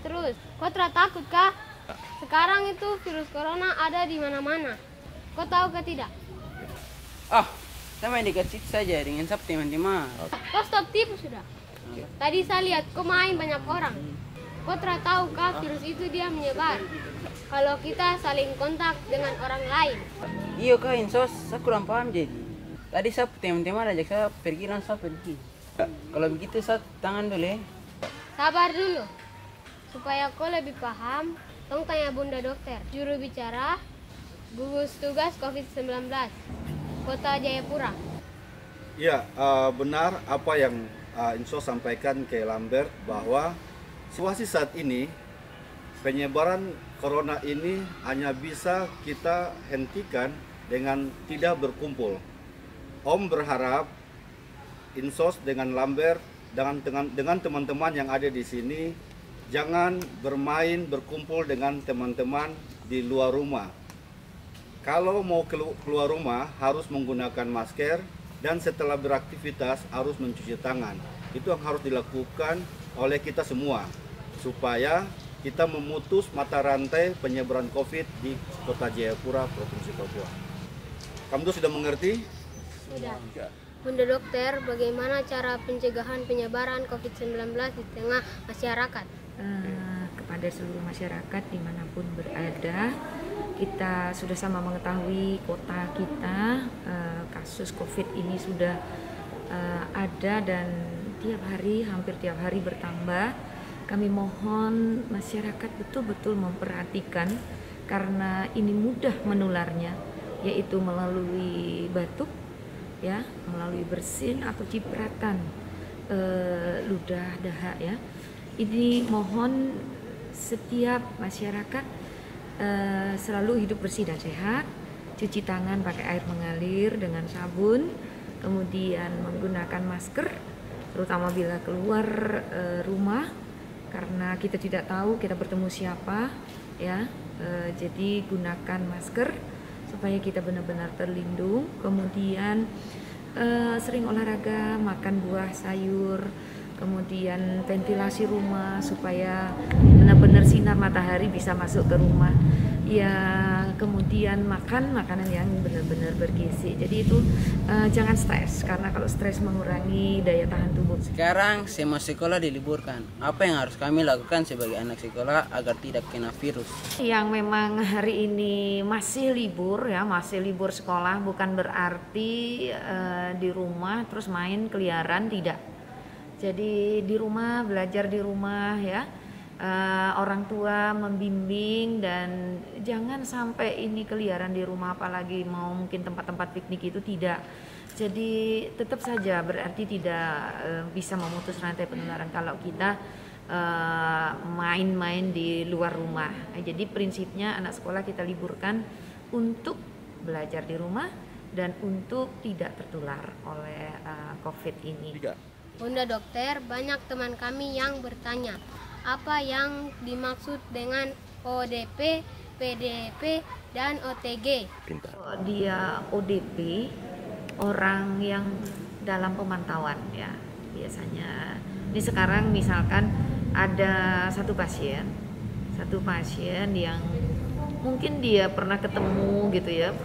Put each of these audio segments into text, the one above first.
terus. Kau tidak takut kah? Sekarang itu virus corona ada di mana-mana. Kau tahu kah tidak? Ah, saya main dekat situ saja dengan sab teman-teman. Kau stop tipu sudah. Tadi saya lihat kau main banyak orang. Kau tidak tahu kah virus itu dia menyebar kalau kita saling kontak dengan orang lain. Iya kak Insos, saya kurang paham jadi. Tadi saya teman-teman ajak saya pergi, langsung saya pergi. Kalau begitu saya tangan dulu ya. Sabar dulu. Supaya kau lebih paham, tong tanya Bunda Dokter, juru bicara gugus tugas COVID-19 Kota Jayapura. Ya, benar apa yang Insos sampaikan ke Lambert bahwa situasi saat ini penyebaran corona ini hanya bisa kita hentikan dengan tidak berkumpul. Om berharap Insos dengan Lambert dengan teman-teman yang ada di sini jangan bermain berkumpul dengan teman-teman di luar rumah. Kalau mau keluar rumah harus menggunakan masker dan setelah beraktivitas harus mencuci tangan. Itu yang harus dilakukan oleh kita semua supaya kita memutus mata rantai penyebaran COVID di Kota Jayapura, Provinsi Papua. Kamu tuh sudah mengerti? Sudah. Bunda Dokter, bagaimana cara pencegahan penyebaran COVID-19 di tengah masyarakat? Kepada seluruh masyarakat dimanapun berada, kita sudah sama mengetahui kota kita kasus COVID ini sudah ada dan hampir tiap hari bertambah. Kami mohon masyarakat betul-betul memperhatikan karena ini mudah menularnya, yaitu melalui batuk, ya, melalui bersin atau cipratan ludah dahak ya. Ini mohon setiap masyarakat selalu hidup bersih dan sehat, cuci tangan pakai air mengalir dengan sabun, kemudian menggunakan masker, terutama bila keluar rumah, karena kita tidak tahu kita bertemu siapa, ya. Jadi gunakan masker supaya kita benar-benar terlindung. Kemudian sering olahraga, makan buah, sayur, kemudian ventilasi rumah supaya benar-benar sinar matahari bisa masuk ke rumah. Ya, kemudian makan makanan yang benar-benar bergizi. Jadi itu jangan stres, karena kalau stres mengurangi daya tahan tubuh. Sekarang semua sekolah diliburkan. Apa yang harus kami lakukan sebagai anak sekolah agar tidak kena virus? Yang memang hari ini masih libur ya, masih libur sekolah, bukan berarti di rumah terus main keliaran, tidak. Jadi di rumah, belajar di rumah ya, orang tua membimbing dan jangan sampai ini keliaran di rumah, apalagi mau mungkin tempat-tempat piknik itu tidak. Jadi tetap saja berarti tidak bisa memutus rantai penularan kalau kita main-main di luar rumah. Jadi prinsipnya anak sekolah kita liburkan untuk belajar di rumah dan untuk tidak tertular oleh COVID ini. Bunda Dokter, banyak teman kami yang bertanya, apa yang dimaksud dengan ODP, PDP, dan OTG? Dia ODP, orang yang dalam pemantauan ya, biasanya. Ini sekarang misalkan ada satu pasien yang mungkin dia pernah ketemu gitu ya,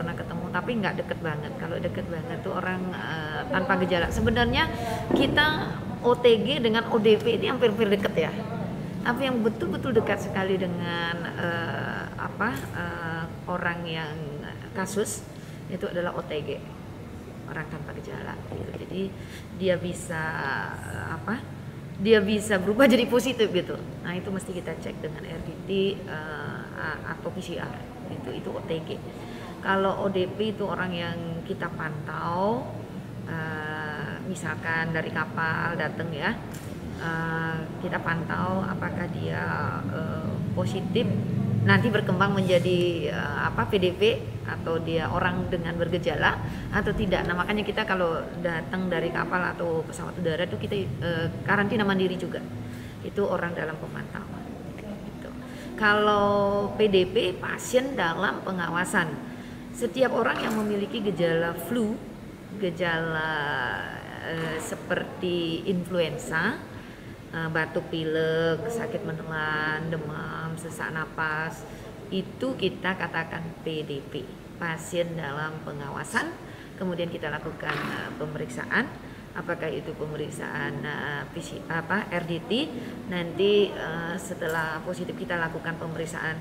tapi nggak deket banget. Kalau deket banget tuh orang tanpa gejala. Sebenarnya kita OTG dengan ODP ini hampir deket ya. Tapi yang betul-betul dekat sekali dengan orang yang kasus itu adalah OTG, orang tanpa gejala. Gitu. Jadi dia bisa berubah jadi positif gitu. Nah itu mesti kita cek dengan RDT atau PCR. Itu OTG. Kalau ODP itu orang yang kita pantau, misalkan dari kapal datang ya, kita pantau apakah dia positif, nanti berkembang menjadi PDP atau dia orang dengan bergejala atau tidak. Nah makanya kita kalau datang dari kapal atau pesawat udara itu kita karantina mandiri juga. Itu orang dalam pemantauan. Gitu. Kalau PDP pasien dalam pengawasan. Setiap orang yang memiliki gejala flu, gejala seperti influenza, batuk pilek, sakit menelan, demam, sesak napas, itu kita katakan PDP, pasien dalam pengawasan. Kemudian kita lakukan pemeriksaan, apakah itu pemeriksaan RDT, nanti setelah positif kita lakukan pemeriksaan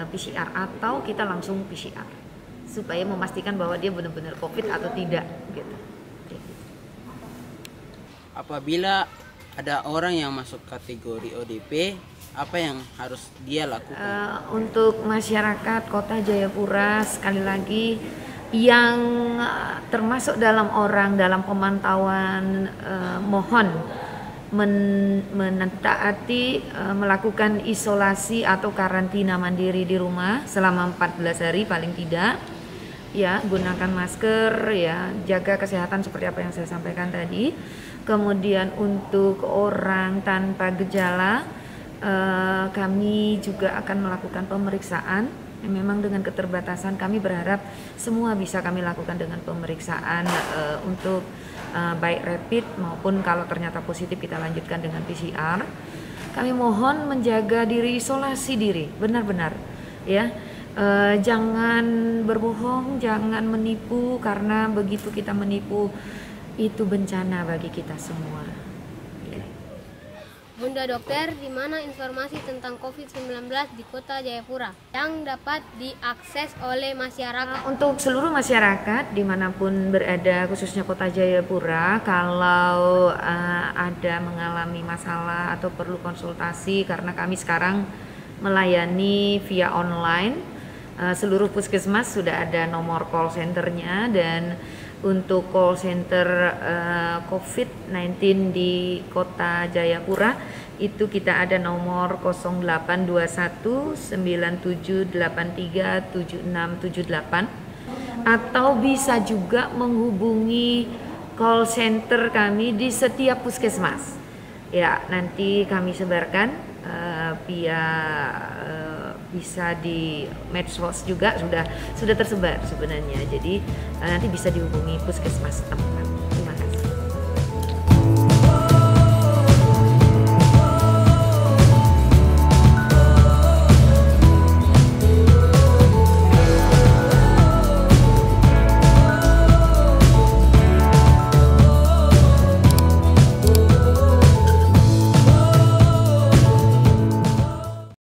PCR atau kita langsung PCR supaya memastikan bahwa dia benar-benar COVID atau tidak gitu. Apabila ada orang yang masuk kategori ODP, apa yang harus dia lakukan? Untuk masyarakat Kota Jayapura, sekali lagi yang termasuk dalam pemantauan, mohon mentaati melakukan isolasi atau karantina mandiri di rumah selama 14 hari paling tidak. Ya, gunakan masker, ya, jaga kesehatan seperti apa yang saya sampaikan tadi. Kemudian untuk orang tanpa gejala, kami juga akan melakukan pemeriksaan. Memang dengan keterbatasan kami berharap semua bisa kami lakukan dengan pemeriksaan untuk baik rapid maupun kalau ternyata positif kita lanjutkan dengan PCR. Kami mohon menjaga diri, isolasi diri, benar-benar ya. Jangan berbohong, jangan menipu, karena begitu kita menipu itu bencana bagi kita semua. Bunda Dokter, di mana informasi tentang COVID-19 di Kota Jayapura yang dapat diakses oleh masyarakat? Untuk seluruh masyarakat dimanapun berada, khususnya Kota Jayapura, kalau ada mengalami masalah atau perlu konsultasi, karena kami sekarang melayani via online, seluruh puskesmas sudah ada nomor call centernya, dan untuk call center COVID-19 di Kota Jayapura itu kita ada nomor 0821 9783 7678, atau bisa juga menghubungi call center kami di setiap puskesmas. Ya, nanti kami sebarkan via bisa di medsos juga sudah tersebar sebenarnya. Jadi nanti bisa dihubungi puskesmas tempat. Terima kasih.